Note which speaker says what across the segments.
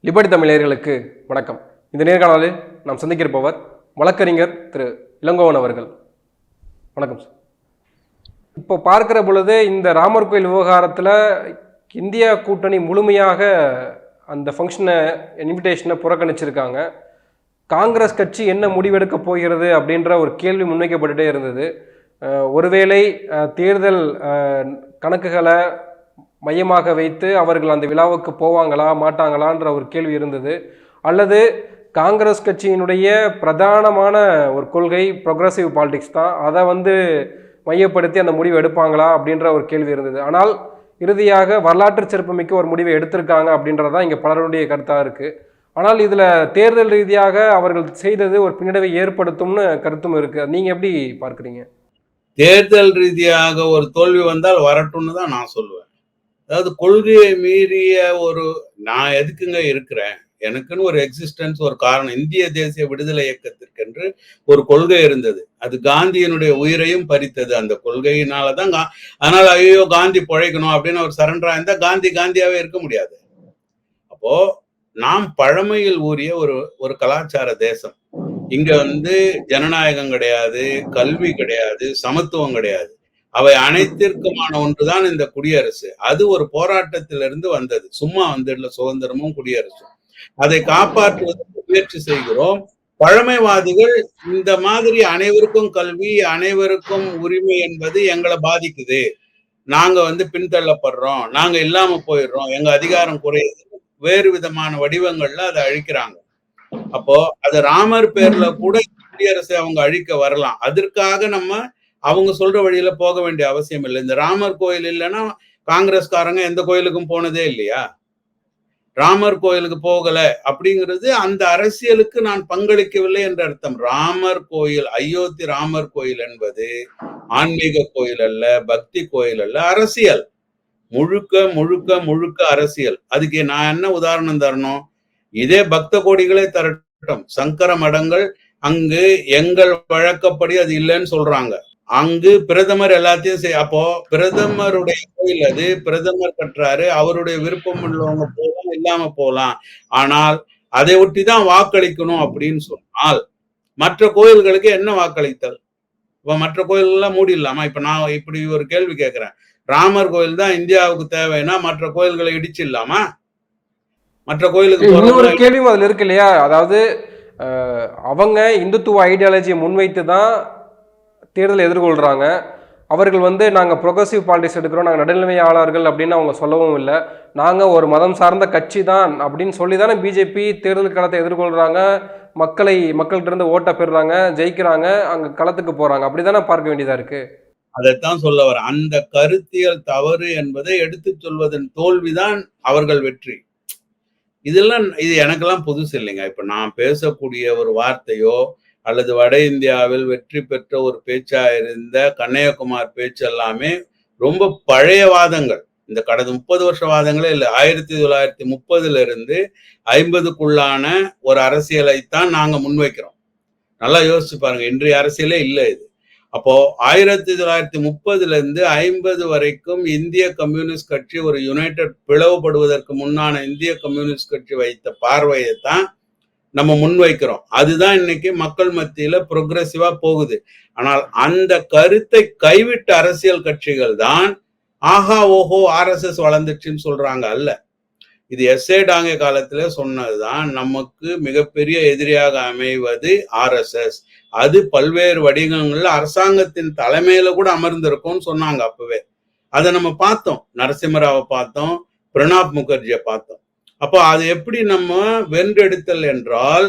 Speaker 1: Liberty தமிழர்களுக்கு வணக்கம். இந்த நேர்காணலில் நாம் சந்திக்கிருப்பவர் வழக்கறிஞர் திரு இளங்கோவன் அவர்கள். வணக்கம் சார். இப்போ பார்க்கிற பொழுது இந்த ராமர் கோயில் விவகாரத்தில் இந்தியா கூட்டணி முழுமையாக அந்த ஃபங்க்ஷனை இன்விடேஷனை புறக்கணிச்சிருக்காங்க. காங்கிரஸ் கட்சி என்ன முடிவெடுக்க போகிறது அப்படின்ற ஒரு கேள்வி முன்வைக்கப்பட்டுட்டே இருந்தது. ஒருவேளை தேர்தல் கணக்குகளை மையமாக வைத்து அவர்கள் அந்த விழாவுக்கு போவாங்களா மாட்டாங்களான்ற ஒரு கேள்வி இருந்தது. அல்லது காங்கிரஸ் கட்சியினுடைய பிரதானமான ஒரு கொள்கை ப்ரொக்ரெசிவ் பாலிடிக்ஸ் தான், அதை மையப்படுத்தி அந்த முடிவு எடுப்பாங்களா அப்படின்ற ஒரு கேள்வி இருந்தது. ஆனால் இறுதியாக வரலாற்று சிறப்புமிக்க ஒரு முடிவை எடுத்திருக்காங்க அப்படின்றதான் இங்கே பலருடைய கருத்தாக இருக்குது. ஆனால் இதில் தேர்தல் ரீதியாக அவர்கள் செய்தது ஒரு பின்னடைவை ஏற்படுத்தும்னு கருத்தும் இருக்குது. நீங்கள் எப்படி பார்க்குறீங்க?
Speaker 2: தேர்தல் ரீதியாக ஒரு தோல்வி வந்தால் வரட்டும்னு தான் நான் சொல்லுவேன். அதாவது கொள்கையை மீறிய நான் எதுக்குங்க இருக்கிறேன், எனக்குன்னு ஒரு எக்ஸிஸ்டன்ஸ், ஒரு காரணம். இந்திய தேசிய விடுதலை இயக்கத்திற்கென்று ஒரு கொள்கை இருந்தது. அது காந்தியினுடைய உயிரையும் பறித்தது அந்த கொள்கையினாலதான். அதனால ஐயோ காந்தி பிழைக்கணும் அப்படின்னு அவர் சரண்டரா இருந்தா காந்தியாவே இருக்க முடியாது. அப்போ நாம் பழமையில் ஊறிய ஒரு கலாச்சார தேசம். இங்க ஜனநாயகம் கிடையாது, கல்வி கிடையாது, சமத்துவம் கிடையாது. அவை அனைத்திற்குமான ஒன்றுதான் இந்த குடியரசு. அது ஒரு போராட்டத்திலிருந்து வந்தது, சும்மா சுதந்திரமும் குடியரசும். அதை காப்பாற்றுவதற்கு முயற்சி செய்கிறோம். பழமைவாதிகள் இந்த மாதிரி அனைவருக்கும் கல்வி, அனைவருக்கும் உரிமை என்பது எங்களை பாதிக்குது, நாங்க பின்தள்ளப்படுறோம், நாங்க இல்லாம போயிடுறோம், எங்க அதிகாரம் குறையுது, வேறு விதமான வடிவங்கள்ல அதை அழிக்கிறாங்க. அப்போ அது ராமர் பேர்ல கூட குடியரசை அவங்க அழிக்க வரலாம். அதற்காக நம்ம அவங்க சொல்ற வழியில போக வேண்டிய அவசியம் இல்லை. இந்த ராமர் கோயில் இல்லைன்னா காங்கிரஸ்காரங்க எந்த கோயிலுக்கும் போனதே இல்லையா? ராமர் கோயிலுக்கு போகல அப்படிங்கிறது அந்த அரசியலுக்கு நான் பங்களிக்கவில்லை என்ற அர்த்தம். ராமர் கோயில், அயோத்தி ராமர் கோயில் என்பது ஆன்மீக கோயில் அல்ல, பக்தி கோயில் அல்ல, அரசியல். முழுக்க முழுக்க முழுக்க அரசியல். அதுக்கு நான் என்ன உதாரணம் தரணும்? இதே பக்த கோடிகளே தரட்டும். சங்கர மடங்கள் அங்கு எங்கள் வழக்கப்படி அது இல்லைன்னு சொல்றாங்க. அங்கு பிரதமர் எல்லாத்தையும் அப்போ பிரதமருடைய கோயில் அது, பிரதமர் கட்டுறாரு, அவருடைய விருப்பம் உள்ளவங்க போகலாம், இல்லாம போகலாம். ஆனால் அதை ஒட்டிதான் வாக்களிக்கணும் அப்படின்னு சொன்னால் மற்ற கோயில்களுக்கு என்ன வாக்களித்தல்? இப்ப மற்ற கோயில் எல்லாம் மூடிடலாமா? இப்ப நான் இப்படி ஒரு கேள்வி கேட்கிறேன். ராமர் கோயில் தான் இந்தியாவுக்கு தேவைன்னா மற்ற கோயில்களை இடிச்சிடலாமா? மற்ற கோயிலுக்கு
Speaker 1: இன்னொரு கேள்வியும் அதுல இருக்கு இல்லையா? அதாவது அவங்க இந்துத்துவ ஐடியாலஜியை முன்வைத்து தான் தேர்தலை எதிர்கொள்கிறாங்க. அவர்கள் நாங்கள் ப்ரொக்ரெசிவ் பாலிடிக்ஸ் எடுக்கிறோம், நாங்கள் நடுநிலைமையாளர்கள் அப்படின்னு அவங்க சொல்லவும் இல்லை. நாங்கள் ஒரு மதம் சார்ந்த கட்சி தான் அப்படின்னு சொல்லி தானே பிஜேபி தேர்தல் களத்தை எதிர்கொள்கிறாங்க. மக்கள்கிட்ட இருந்து ஓட்டை பெறுறாங்க, ஜெயிக்கிறாங்க, அங்கே களத்துக்கு போகிறாங்க. அப்படி தானே பார்க்க வேண்டியதாக இருக்குது.
Speaker 2: அதைத்தான் சொல்ல வர. அந்த கருத்தியல் தவறு என்பதை எடுத்து சொல்வதன் தோல்விதான் அவர்கள் வெற்றி. இது எனக்கெல்லாம் புதுசு இல்லைங்க. இப்ப நான் பேசக்கூடிய ஒரு வார்த்தையோ அல்லது வட இந்தியாவில் வெற்றி பெற்ற ஒரு பேச்சா இருந்த கன்னியாகுமார் பேச்சு எல்லாமே ரொம்ப பழைய வாதங்கள். இந்த கடந்த 30 வருஷ வாதங்களே இல்லை. 1930 50க்குள்ளான ஒரு அரசியலைத்தான் நாங்க முன்வைக்கிறோம். நல்லா யோசிச்சு பாருங்க, இன்றைய அரசியலே இல்லை இது. அப்போ 1930 50 வரைக்கும் இந்திய கம்யூனிஸ்ட் கட்சி ஒரு யுனைடெட் பிளவுபடுவதற்கு முன்னான இந்திய கம்யூனிஸ்ட் கட்சி வைத்த பார்வையைத்தான் நம்ம முன்வைக்கிறோம். அதுதான் இன்னைக்கு மக்கள் மத்தியில ப்ரொக்ரெசிவா போகுது. ஆனால் அந்த கருத்தை கைவிட்ட அரசியல் கட்சிகள் தான் ஆஹா ஓஹோ RSS வளர்ந்துச்சுன்னு சொல்றாங்க. அல்ல, இது எஸ்ஏ டாங்கே காலத்துல சொன்னதுதான். நமக்கு மிகப்பெரிய எதிரியாக அமைவது RSS. அது பல்வேறு வடிவங்கள்ல அரசாங்கத்தின் தலைமையில கூட அமர்ந்திருக்கும்னு சொன்னாங்க அப்பவே. அதை நம்ம பார்த்தோம். நரசிம்மராவை பார்த்தோம், பிரணாப் முகர்ஜியை பார்த்தோம். அப்போ அது எப்படி நம்ம வென்றெடுத்தல் என்றால்,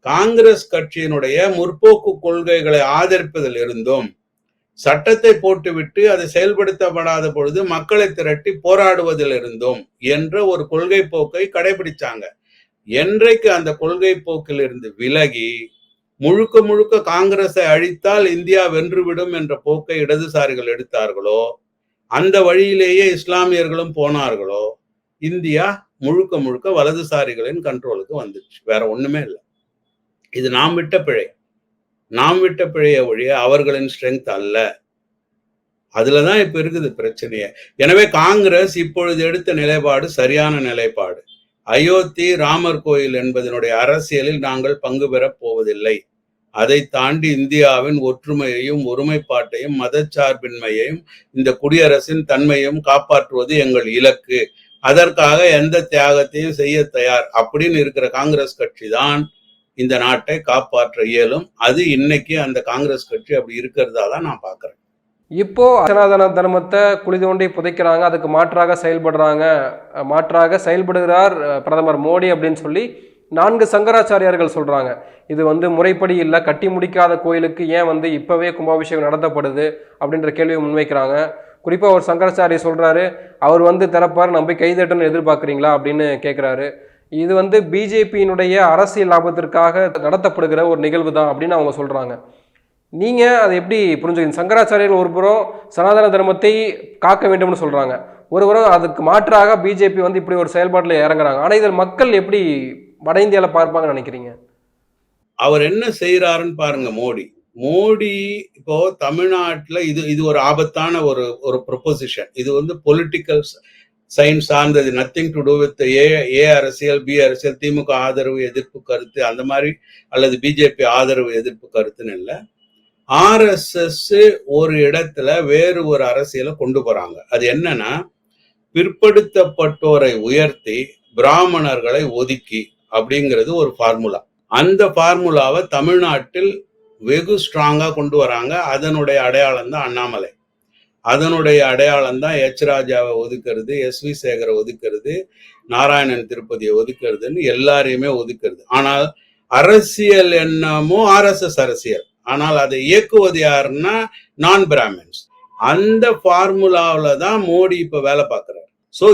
Speaker 2: காங்கிரஸ் கட்சியினுடைய முற்போக்கு கொள்கைகளை ஆதரிப்பதில் இருந்தும் சட்டத்தை போட்டுவிட்டு அதை செயல்படுத்தப்படாத பொழுது மக்களை திரட்டி போராடுவதில் இருந்தும் என்ற ஒரு கொள்கை போக்கை கடைபிடிச்சாங்க. என்றைக்கு அந்த கொள்கை போக்கில் இருந்து விலகி முழுக்க முழுக்க காங்கிரஸை அழித்தால் இந்தியா வென்றுவிடும் என்ற போக்கை இடதுசாரிகள் எடுத்தார்களோ, அந்த வழியிலேயே இஸ்லாமியர்களும் போனார்களோ, இந்தியா முழுக்க முழுக்க வலதுசாரிகளின் கண்ட்ரோலுக்கு வந்துச்சு. வேற ஒண்ணுமே இல்லை. இது நாம் விட்ட பிழைய ஒழிய அவர்களின் ஸ்ட்ரென்த் அல்ல. அதுலதான் இப்ப இருக்குது பிரச்சனையே. எனவே காங்கிரஸ் இப்பொழுது எடுத்த நிலைப்பாடு சரியான நிலைப்பாடு. அயோத்தி ராமர் கோயில் என்பதனுடைய அரசியலில் நாங்கள் பங்கு பெறப் போவதில்லை. அதை தாண்டி இந்தியாவின் ஒற்றுமையையும் ஒருமைப்பாட்டையும் மதச்சார்பின்மையையும் இந்த குடியரசின் தன்மையும் காப்பாற்றுவது எங்கள் இலக்கு. அதற்காக எந்த தியாகத்தையும் செய்ய தயார் அப்படின்னு இருக்கிற காங்கிரஸ் கட்சி தான் இந்த நாட்டை காப்பாற்ற இயலும். அது இன்னைக்கு அந்த காங்கிரஸ் கட்சி அப்படி இருக்கிறதா தான் நான் பார்க்கிறேன்.
Speaker 1: இப்போ சனாதன தர்மத்தை குழி தோண்டி புதைக்கிறாங்க, அதுக்கு மாற்றாக செயல்படுகிறார் பிரதமர் மோடி அப்படின்னு சொல்லி 4 சங்கராச்சாரியார்கள் சொல்றாங்க. இது முறைப்படி இல்லை, கட்டி முடிக்காத கோயிலுக்கு ஏன் இப்பவே கும்பாபிஷேகம் நடத்தப்படுது அப்படின்ற கேள்வியை முன்வைக்கிறாங்க. குறிப்பாக ஒரு சங்கராச்சாரிய சொல்றாரு, அவர் திறப்பார், நம்ம போய் கைதட்டன்னு எதிர்பார்க்குறீங்களா அப்படின்னு கேட்குறாரு. இது பிஜேபியினுடைய அரசியல் லாபத்திற்காக நடத்தப்படுகிற ஒரு நிகழ்வு தான் அப்படின்னு அவங்க சொல்றாங்க. நீங்க அதை எப்படி புரிஞ்சுக்கிறீங்க? சங்கராச்சாரியர்கள் ஒரு புறம் சனாதன தர்மத்தை காக்க வேண்டும்னு சொல்றாங்க, ஒருபுறம் அதுக்கு மாற்றாக பிஜேபி இப்படி ஒரு செயல்பாட்டில் இறங்குறாங்க. ஆனா இதில் மக்கள் எப்படி வட இந்தியாவில் பார்ப்பாங்கன்னு நினைக்கிறீங்க?
Speaker 2: அவர் என்ன செய்யறாருன்னு பாருங்க. மோடி இப்போ தமிழ்நாட்டில் இது ஒரு ஆபத்தான ஒரு ப்ரொபோசிஷன். இது பொலிட்டிக்கல் சயின்ஸ் சார்ந்தது. நத்திங் டு டூ வித் ஏ அரசியல், பி அரசியல், திமுக ஆதரவு எதிர்ப்பு கருத்து அந்த மாதிரி, அல்லது பிஜேபி ஆதரவு எதிர்ப்பு கருத்துன்னு இல்லை. RSS ஒரு இடத்துல வேறு ஒரு அரசியலை கொண்டு போறாங்க. அது என்னன்னா, பிற்படுத்தப்பட்டோரை உயர்த்தி பிராமணர்களை ஒதுக்கி அப்படிங்கிறது ஒரு ஃபார்முலா. அந்த ஃபார்முலாவை தமிழ்நாட்டில் வெகு ஸ்ட்ராங்கா கொண்டு வராங்க. அதனுடைய அடையாளம் தான் அண்ணாமலை, அதனுடைய அடையாளம் தான் H. ராஜாவை ஒதுக்கிறது, SV சேகரை ஒதுக்கிறது, நாராயணன் திருப்பதியை ஒதுக்கிறதுன்னு எல்லாரையுமே ஒதுக்கிறது. ஆனால் அரசியல் என்னமோ RSS அரசியல், ஆனால் அதை இயக்குவது யாருன்னா நான் பிராமின்ஸ். அந்த ஃபார்முலாவில தான் மோடி இப்ப வேலை பார்க்கிறார். ஸோ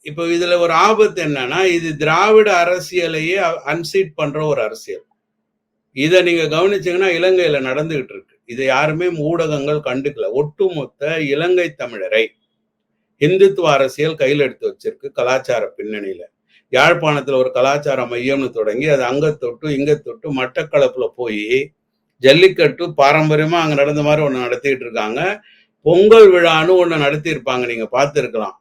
Speaker 2: இப்போ இதுல ஒரு ஆபத்து என்னன்னா, இது திராவிட அரசியலையே அன்சீட் பண்ற ஒரு அரசியல். இதை நீங்க கவனிச்சீங்கன்னா இலங்கையில நடந்துகிட்டு இருக்கு. இதை யாருமே ஊடகங்கள் கண்டுக்கல. ஒட்டுமொத்த இலங்கை தமிழரை இந்துத்துவ அரசியல் கையில் எடுத்து வச்சிருக்கு. கலாச்சார பின்னணியில யாழ்ப்பாணத்துல ஒரு கலாச்சார மையம்னு தொடங்கி அது அங்க தொட்டு இங்க தொட்டு மட்டக்களப்புல போய் ஜல்லிக்கட்டு பாரம்பரியமா அங்க நடந்த மாதிரி ஒண்ணு நடத்திட்டு இருக்காங்க. பொங்கல் விழான்னு ஒண்ணு நடத்தி இருப்பாங்க, நீங்க பார்த்துருக்கலாம்.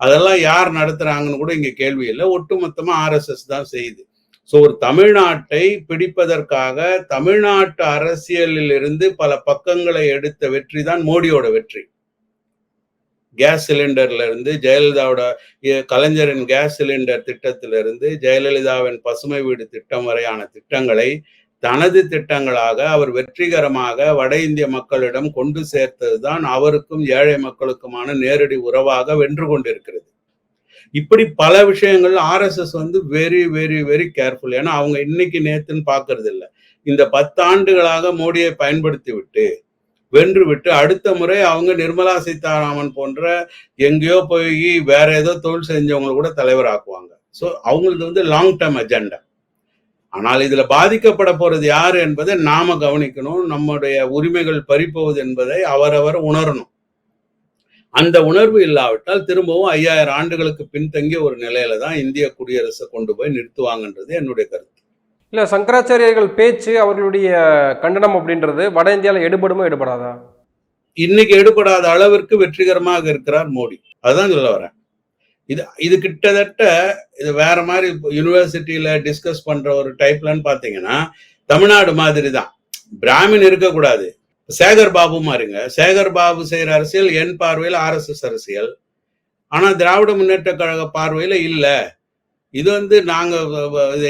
Speaker 2: அதெல்லாம் யார் நடத்துறாங்கன்னு கூட இங்க கேள்வி இல்லை. ஒட்டுமொத்தமா RSS தான் செய்யுது. ஸோ ஒரு தமிழ்நாட்டை பிடிப்பதற்காக தமிழ்நாட்டு அரசியலில் இருந்து பல பக்கங்களை எடுத்த வெற்றி தான் மோடியோட வெற்றி. கேஸ் சிலிண்டர்ல இருந்து ஜெயலலிதாவோட கலைஞரின் கேஸ் சிலிண்டர் திட்டத்திலிருந்து ஜெயலலிதாவின் பசுமை வீடு திட்டம் வரையான திட்டங்களை தனது திட்டங்களாக அவர் வெற்றிகரமாக வட இந்திய மக்களிடம் கொண்டு சேர்த்ததுதான் அவருக்கும் ஏழை மக்களுக்குமான நேரடி உறவாக வென்று கொண்டிருக்கிறது. இப்படி பல விஷயங்கள் RSS very very very careful. ஏன்னா அவங்க இன்னைக்கு நேத்துன்னு பாக்குறது இல்லை. இந்த 10 ஆண்டுகளாக மோடியை பயன்படுத்தி விட்டு வென்று விட்டு அடுத்த முறை அவங்க நிர்மலா சீதாராமன் போன்ற எங்கேயோ போய் வேற ஏதோ தொழில் செஞ்சவங்களை கூட தலைவர் ஆக்குவாங்க. ஸோ அவங்களுக்கு லாங் டேர்ம் அஜெண்டா. ஆனால் இதுல பாதிக்கப்பட போறது யாரு என்பதை நாம கவனிக்கணும். நம்முடைய உரிமைகள் பறிப்போவது என்பதை அவரவர் உணரணும். அந்த உணர்வு இல்லாவிட்டால் திரும்பவும் 5000 ஆண்டுகளுக்கு பின்தங்கிய ஒரு நிலையில தான் இந்திய குடியரசை கொண்டு போய் நிறுத்துவாங்கன்றது என்னுடைய கருத்து.
Speaker 1: இல்ல சங்கராச்சாரியர்கள் பேச்சு, அவர்களுடைய கண்டனம் அப்படின்றது வட இந்தியாவில் எடுபடுமோ எடுபடாதா?
Speaker 2: இன்னைக்கு எடுபடாத அளவிற்கு வெற்றிகரமாக இருக்கிறார் மோடி. அதுதான் சொல்ல வரேன். இது கிட்டத்தட்ட இது வேற மாதிரி யூனிவர்சிட்டியில டிஸ்கஸ் பண்ற ஒரு டைப்லன்னு பாத்தீங்கன்னா தமிழ்நாடு மாதிரி தான். பிராமின் இருக்கக்கூடாது. சேகர் பாபு மாறுங்க. சேகர் பாபு செய்யற அரசியல் என் பார்வையில் RSS அரசியல். ஆனா திராவிட முன்னேற்ற கழக பார்வையில இல்ல. இது நாங்க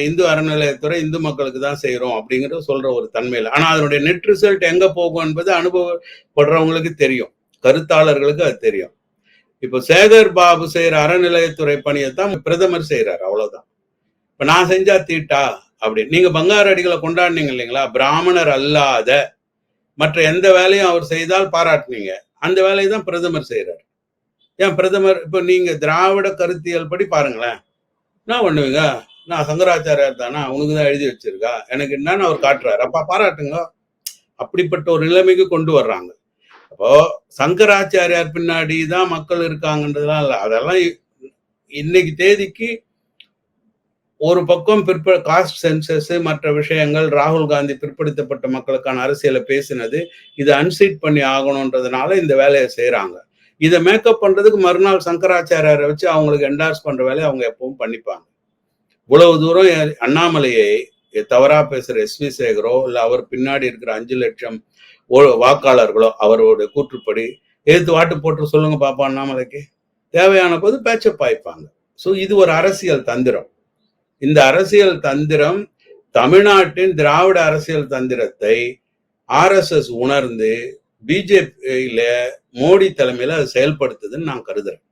Speaker 2: இந்து அறநிலையத்துறை இந்து மக்களுக்கு தான் செய்யறோம் அப்படிங்கிற சொல்ற ஒரு தன்மையில. ஆனா அதனுடைய நெட் ரிசல்ட் எங்க போகும் என்பது அனுபவப்படுறவங்களுக்கு தெரியும், கருத்தாளர்களுக்கு அது தெரியும். இப்போ சேகர் பாபு செய்யற அறநிலையத்துறை பணியை தான் பிரதமர் செய்யறாரு, அவ்வளவுதான். இப்ப நான் செஞ்சா தீட்டா அப்படின்னு நீங்க பங்காரு அடிகளை கொண்டாடினீங்க இல்லைங்களா? பிராமணர் அல்லாத மற்ற எந்த வேலையும் அவர் செய்தால் பாராட்டினீங்க. அந்த வேலையை தான் பிரதமர் செய்யறாரு. ஏன் பிரதமர் இப்ப நீங்க திராவிட கருத்தியல் படி பாருங்களேன், என்ன பண்ணுவீங்க? நான் சங்கராச்சாரியார் தானா, உனக்குதான் எழுதி வச்சிருக்கா, எனக்கு என்னன்னு அவர் காட்டுறாரு, அப்ப பாராட்டுங்க. அப்படிப்பட்ட ஒரு நிலைமைக்கு கொண்டு வர்றாங்க. அப்போ சங்கராச்சாரியார் பின்னாடி தான் மக்கள் இருக்காங்கன்றதுலாம் இல்லை. அதெல்லாம் இன்னைக்கு தேதிக்கு ஒரு பக்கம் காஸ்ட் சென்சஸ் மற்ற விஷயங்கள், ராகுல் காந்தி பிற்படுத்தப்பட்ட மக்களுக்கான அரசியலை பேசினது, இது அன்சீட் பண்ணி ஆகணும்ன்றதுனால இந்த வேலையை செய்யறாங்க. இதை மேக்கப் பண்றதுக்கு மறுநாள் சங்கராச்சாரியாரை வச்சு அவங்களுக்கு என்டார்ஸ் பண்ற வேலையை அவங்க எப்பவும் பண்ணிப்பாங்க. இவ்வளவு தூரம் அண்ணாமலையை தவறா பேசுற எஸ்.வி. சேகரோ இல்ல அவர் பின்னாடி இருக்கிற 5 லட்சம் வாக்காளர்களோ அவரோட கூற்றுப்படி எதிர்த்து வாட்டு போட்டு சொல்லுங்க பாப்பா அண்ணாமலைக்கு, தேவையான போது பேச்சப் ஆயிப்பாங்க. சோ இது ஒரு அரசியல் தந்திரம். இந்த அரசியல் தந்திரம் தமிழ்நாட்டின் திராவிட அரசியல் தந்திரத்தை RSS உணர்ந்து பிஜேபியில மோடி தலைமையில அதை செயல்படுத்துதுன்னு நான் கருதுறேன்.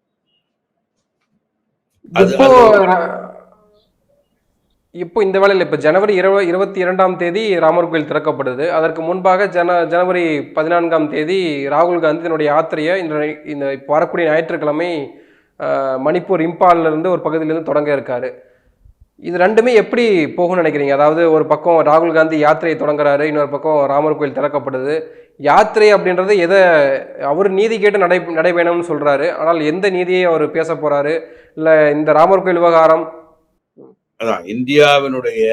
Speaker 1: இப்போ இந்த வேளையில் இப்போ ஜனவரி 22ஆம் தேதி ராமர் கோயில் திறக்கப்படுது. அதற்கு முன்பாக ஜனவரி 14ஆம் தேதி ராகுல் காந்தி தன்னுடைய யாத்திரையை இந்த இப்போ வரக்கூடிய ஞாயிற்றுக்கிழமை மணிப்பூர் இம்பாலிருந்து ஒரு பகுதியிலேருந்து தொடங்க இருக்காரு. இது ரெண்டுமே எப்படி போகும்னு நினைக்கிறீங்க? அதாவது ஒரு பக்கம் ராகுல் காந்தி யாத்திரையை தொடங்குறாரு, இன்னொரு பக்கம் ராமர் கோயில் திறக்கப்படுது. யாத்திரை அப்படின்றது எதை அவர் நீதி கேட்டு நடைபயணம்னு சொல்றாரு, ஆனால் எந்த நீதியை அவர் பேச போறாரு, இல்லை இந்த ராமர் கோயில் விவகாரம்?
Speaker 2: அதான் இந்தியாவினுடைய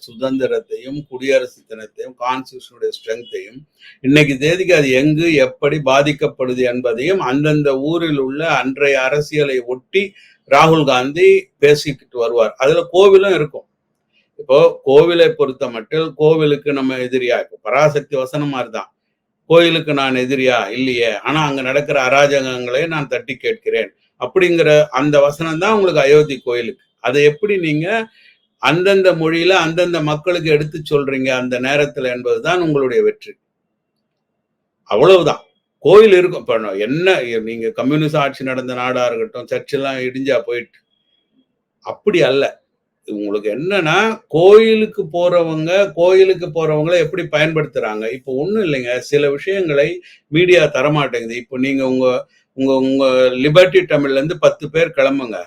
Speaker 2: சுதந்திரத்தையும் குடியரசு தினத்தையும் கான்ஸ்டியூஷனுடைய ஸ்ட்ரென்த்தையும் இன்னைக்கு தேதிக்கு அது எங்கு எப்படி பாதிக்கப்படுது என்பதையும் அந்தந்த ஊரில் உள்ள அன்றைய அரசியலை ஒட்டி ராகுல் காந்தி பேசிக்கிட்டு வருவார். அதுல கோவிலும் இருக்கும். இப்போ கோவிலை பொறுத்த மட்டும் கோவிலுக்கு நம்ம எதிரியா, இப்போ பராசக்தி வசனம் மாதிரிதான், கோயிலுக்கு நான் எதிரியா இல்லையே, ஆனா அங்க நடக்கிற அராஜகங்களை நான் தட்டி கேட்கிறேன் அப்படிங்கிற அந்த வசனம் தான் உங்களுக்கு அயோத்தி கோயிலுக்கு. அதை எப்படி நீங்க அந்தந்த மொழியில அந்தந்த மக்களுக்கு எடுத்து சொல்றீங்க அந்த நேரத்துல என்பதுதான் உங்களுடைய வெற்றி. அவ்வளவுதான். கோயில் இருக்கும். இப்ப என்ன நீங்க கம்யூனிஸ்ட் ஆட்சி நடந்த நாடா இருக்கட்டும், சர்ச்செல்லாம் இடிஞ்சா போயிட்டு, அப்படி அல்ல. உங்களுக்கு என்னன்னா கோயிலுக்கு போறவங்களை எப்படி பயன்படுத்துறாங்க. இப்போ ஒண்ணும் இல்லைங்க, சில விஷயங்களை மீடியா தரமாட்டேங்குது. இப்போ நீங்க உங்க உங்க உங்க லிபர்ட்டி தமிழ்ல இருந்து 10 பேர் கிளம்புங்க,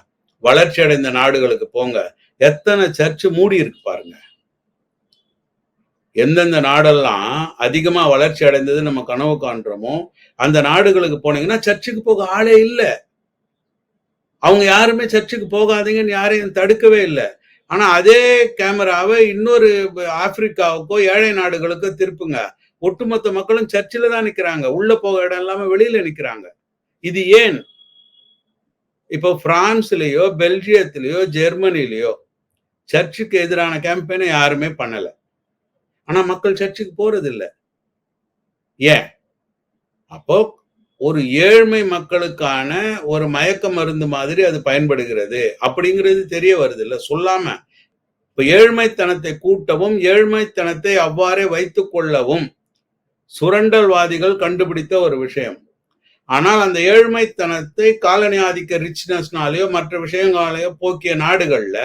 Speaker 2: வளர்ச்சி அடைந்த நாடுகளுக்கு போங்க, எத்தனை சர்ச்சு மூடி இருக்கு பாருங்க. எந்தெந்த நாடெல்லாம் அதிகமா வளர்ச்சி அடைந்தது நம்ம கனவு காண்றோமோ அந்த நாடுகளுக்கு போனீங்கன்னா சர்ச்சுக்கு போக ஆளே இல்லை. அவங்க யாருமே சர்ச்சுக்கு போகாதீங்கன்னு யாரையும் தடுக்கவே இல்லை. ஆனா அதே கேமராவை இன்னொரு ஆப்பிரிக்காவுக்கோ ஏழை நாடுகளுக்கோ திருப்புங்க, ஒட்டுமொத்த மக்களும் சர்ச்சில் தான் நிக்கிறாங்க, உள்ள போக இடம் இல்லாம வெளியில நிக்கிறாங்க. இது ஏன்? இப்போ பிரான்ஸ்லயோ பெல்ஜியத்திலயோ ஜெர்மனிலயோ சர்ச்சுக்கு எதிரான கேம்பெயினை யாருமே பண்ணல, ஆனா மக்கள் சர்ச்சுக்கு போறது இல்லை. ஏன்? அப்போ ஒரு ஏழ்மை மக்களுக்கான ஒரு மயக்க மருந்து மாதிரி அது பயன்படுகிறது அப்படிங்கிறது தெரிய வருது இல்ல சொல்லாம. இப்ப ஏழ்மைத்தனத்தை கூட்டவும் ஏழ்மைத்தனத்தை அவ்வாறே வைத்துக் கொள்ளவும் சுரண்டல்வாதிகள் கண்டுபிடித்த ஒரு விஷயம். ஆனால் அந்த ஏழ்மைத்தனத்தை காலனி ஆதிக்க ரிச்னஸ்னாலேயோ மற்ற விஷயங்களாலேயோ போக்கிய நாடுகள்ல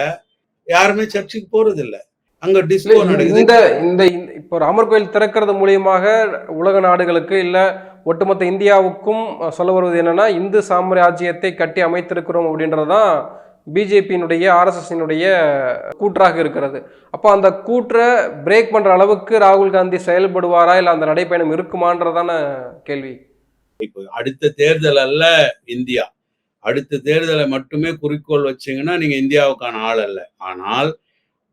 Speaker 2: யாருமே சர்ச்சுக்கு போறது இல்லை. அங்க டிஸ்கோ நடக்குது.
Speaker 1: இந்த இப்போ ராமர் கோயில் திறக்கிறது மூலியமாக உலக நாடுகளுக்கு இல்ல ஒட்டுமொத்த இந்தியாவுக்கும் சொல்ல வருவது என்னன்னா, இந்து சாம்ராஜ்யத்தை கட்டி அமைத்திருக்கிறோம் அப்படின்றதான் பிஜேபியினுடைய RSSனுடைய கூற்றாக இருக்கிறது. அப்போ அந்த கூற்றை பிரேக் பண்ற அளவுக்கு ராகுல் காந்தி செயல்படுவாரா, இல்ல அந்த நடைப்பயணம் இருக்குமான்றதான கேள்வி.
Speaker 2: இப்போ அடுத்த தேர்தல் அல்ல இந்தியா, அடுத்த தேர்தலை மட்டுமே குறிக்கோள் வச்சீங்கன்னா நீங்க இந்தியாவுக்கான ஆள் அல்ல. ஆனால்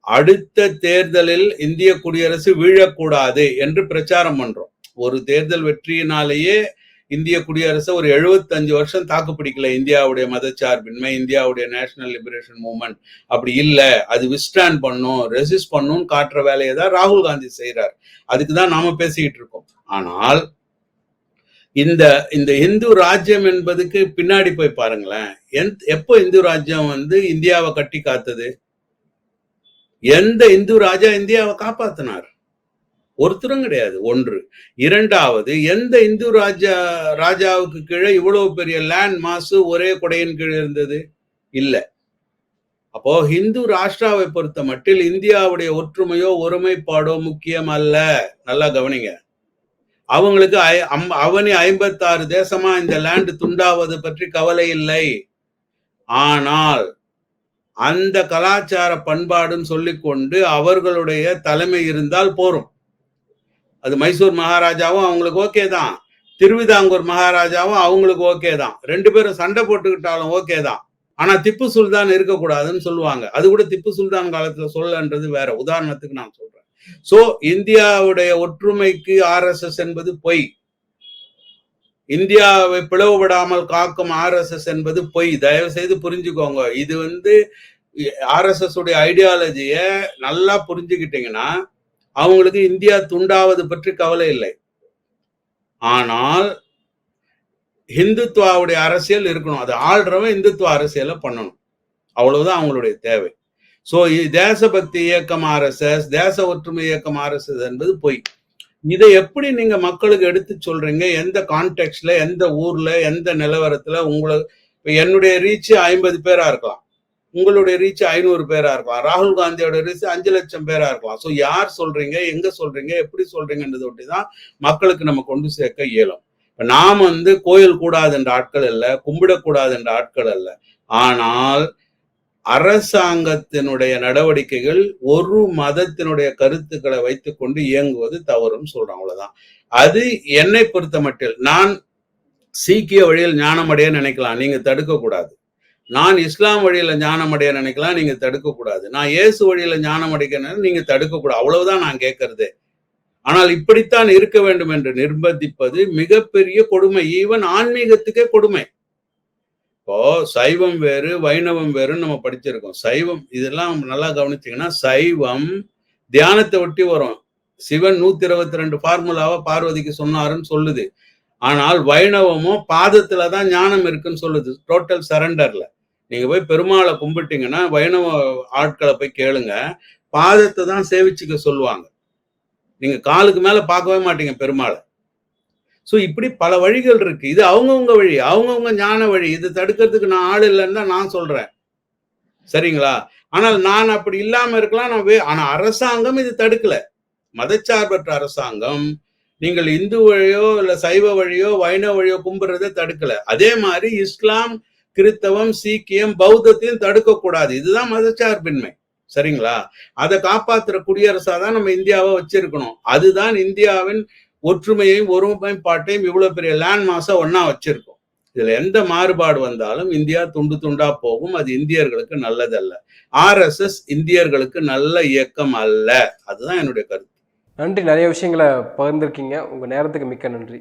Speaker 2: அடுத்த தேர்தலில் இந்திய குடியரசு வீழக்கூடாது என்று பிரச்சாரம் பண்றோம். ஒரு தேர்தல் வெற்றியினாலேயே இந்திய குடியரசு ஒரு 75 வருஷம் தாக்கு பிடிக்கல. இந்தியாவுடைய மதச்சார்பின்மை, இந்தியாவுடைய நேஷனல் லிபரேஷன் மூவ்மெண்ட் அப்படி இல்ல, அது விஸ்டாண்ட் பண்ணும், ரெசிஸ்ட் பண்ணும் காட்டுற வேலையை தான் ராகுல் காந்தி செய்யறார். அதுக்குதான் நாம பேசிக்கிட்டு இருக்கோம். ஆனால் இந்த இந்த இந்து ராஜ்யம் என்பதுக்கு பின்னாடி போய் பாருங்களேன். எப்போ இந்து ராஜ்யம் இந்தியாவை கட்டி காத்தது? எந்த இந்து ராஜா இந்தியாவை காப்பாத்தினார்? ஒருத்தரும் கிடையாது. ஒன்று. இரண்டாவது, எந்த இந்து ராஜாவுக்கு கீழே இவ்வளவு பெரிய லேண்ட் மாசு ஒரே கொடையின் கீழே இருந்தது? இல்ல. அப்போ இந்து ராஷ்டிராவை பொறுத்த மட்டில் இந்தியாவுடைய ஒற்றுமையோ ஒருமைப்பாடோ முக்கியம் அல்ல. நல்லா கவனிங்க. அவங்களுக்கு அவனி 56 தேசமா இந்த லேண்ட் துண்டாவது பற்றி கவலை இல்லை. ஆனால் அந்த கலாச்சார பண்பாடுன்னு சொல்லிக்கொண்டு அவர்களுடைய தலைமை இருந்தால் போரும். அது மைசூர் மகாராஜாவும் அவங்களுக்கு ஓகே தான், திருவிதாங்கூர் மகாராஜாவும் அவங்களுக்கு ஓகே தான், 2 பேரும் சண்டை போட்டுக்கிட்டாலும் ஓகே தான். ஆனா திப்பு சுல்தான் இருக்கக்கூடாதுன்னு சொல்லுவாங்க. அது கூட திப்பு சுல்தான் காலத்துல சொல்லன்றது வேற. உதாரணத்துக்கு நான் சொல்றேன். சோ இந்தியாவுடைய ஒற்றுமைக்கு RSS என்பது பொய். இந்தியாவை பிளவுபடாமல் காக்கும் ஆர்எஸ்எஸ் என்பது பொய். தயவு செய்து புரிஞ்சுக்கோங்க. இது ஆர்எஸ்எஸ் உடைய ஐடியாலஜிய நல்லா புரிஞ்சுக்கிட்டீங்கன்னா அவங்களுக்கு இந்தியா துண்டாவது பற்றி கவலை இல்லை. ஆனால் இந்துத்துவாவுடைய அரசியல் இருக்கணும். அது ஆள்றவன் இந்துத்துவ அரசியலை பண்ணணும். அவ்வளவுதான் அவங்களுடைய தேவை. சோ தேசபக்தி இயக்கம் ஆர்எஸ்எஸ், தேச ஒற்றுமை இயக்கம் ஆர்எஸ்எஸ் என்பது பொய். இதை எப்படி நீங்க மக்களுக்கு எடுத்து சொல்றீங்க? எந்த கான்டெக்ட்ல, எந்த ஊர்ல, எந்த நிலவரத்துல? இப்ப என்னுடைய ரீச் 50 பேரா இருக்கலாம், உங்களுடைய ரீச் 500 பேரா இருக்கலாம், ராகுல் காந்தியோட ரீச் 5 லட்சம் பேரா இருக்கலாம். சோ யார் சொல்றீங்க, எங்க சொல்றீங்க, எப்படி சொல்றீங்கன்றதை ஒட்டிதான் மக்களுக்கு நம்ம கொண்டு சேர்க்க இயலும். இப்ப நாம் கோயில் கூடாது என்ற ஆட்கள் அல்ல, கும்பிடக்கூடாது என்ற ஆட்கள் அல்ல. ஆனால் அரசாங்கத்தினுடைய நடவடிக்கைகள் ஒரு மதத்தினுடைய கருத்துக்களை வைத்துக் கொண்டு இயங்குவது தவறுன்னு சொல்றோம். அவ்வளவுதான். அது என்னை பொறுத்த மட்டில், நான் சீக்கிய வழியில் ஞானமடைய நினைக்கலாம், நீங்க தடுக்க கூடாது. நான் இஸ்லாம் வழியில ஞானமடைய நினைக்கலாம், நீங்க தடுக்க கூடாது. நான் இயேசு வழியில ஞானமடைக்க நீங்க தடுக்க கூடாது. அவ்வளவுதான் நான் கேட்கறது. ஆனால் இப்படித்தான் இருக்க வேண்டும் என்று நிர்பந்திப்பது மிகப்பெரிய கொடுமை. ஈவன் ஆன்மீகத்துக்கே கொடுமை. இப்போ சைவம் வேறு வைணவம் வேறுன்னு நம்ம படிச்சிருக்கோம். சைவம் இதெல்லாம் நல்லா கவனிச்சீங்கன்னா, சைவம் தியானத்தை ஒட்டி வரும். சிவன் 122 ஃபார்முலாவை பார்வதிக்கு சொன்னாருன்னு சொல்லுது. ஆனால் வைணவமோ பாதத்துலதான் ஞானம் இருக்குன்னு சொல்லுது, டோட்டல் சரண்டர்ல. நீங்க போய் பெருமாளை கும்பிட்டீங்கன்னா வைணவ ஆட்களை போய் கேளுங்க, பாதத்தை தான் சேவிச்சுக்க சொல்லுவாங்க. நீங்க காலுக்கு மேல பார்க்கவே மாட்டீங்க பெருமாளை. சோ இப்படி பல வழிகள் இருக்கு. இது அவங்கவுங்க வழி, அவங்கவுங்க ஞான வழி. இது தடுக்கிறதுக்கு நான் ஆள் இல்லைன்னு தான் நான் சொல்றேன். சரிங்களா? ஆனால் நான் அப்படி இல்லாம இருக்கலாம். ஆனா அரசாங்கம் இது தடுக்கல. மதச்சார்பற்ற அரசாங்கம் நீங்கள் இந்து வழியோ இல்ல சைவ வழியோ வைணவ வழியோ கும்பிடுறதை தடுக்கல. அதே மாதிரி இஸ்லாம், கிறிஸ்தவம், சீக்கியம், பௌத்தத்தையும் தடுக்க கூடாது. இதுதான் மதச்சார்பின்மை. சரிங்களா? அதை காப்பாத்துற குடியரசாதான் நம்ம இந்தியாவை வச்சிருக்கணும். அதுதான் இந்தியாவின் ஒற்றுமையையும் ஒருமைப்பாட்டையும் இவ்வளவு பெரிய லேண்ட் மாஸா ஒன்னா வச்சிருக்கோம். இதுல எந்த மாறுபாடு வந்தாலும் இந்தியா துண்டு துண்டா போகும். அது இந்தியர்களுக்கு நல்லதல்ல. ஆர்எஸ்எஸ் இந்தியர்களுக்கு நல்ல இயக்கம் அல்ல. அதுதான் என்னுடைய கருத்து.
Speaker 1: நன்றி. நிறைய விஷயங்களை பகிர்ந்திருக்கீங்க. உங்க நேரத்துக்கு மிக்க நன்றி.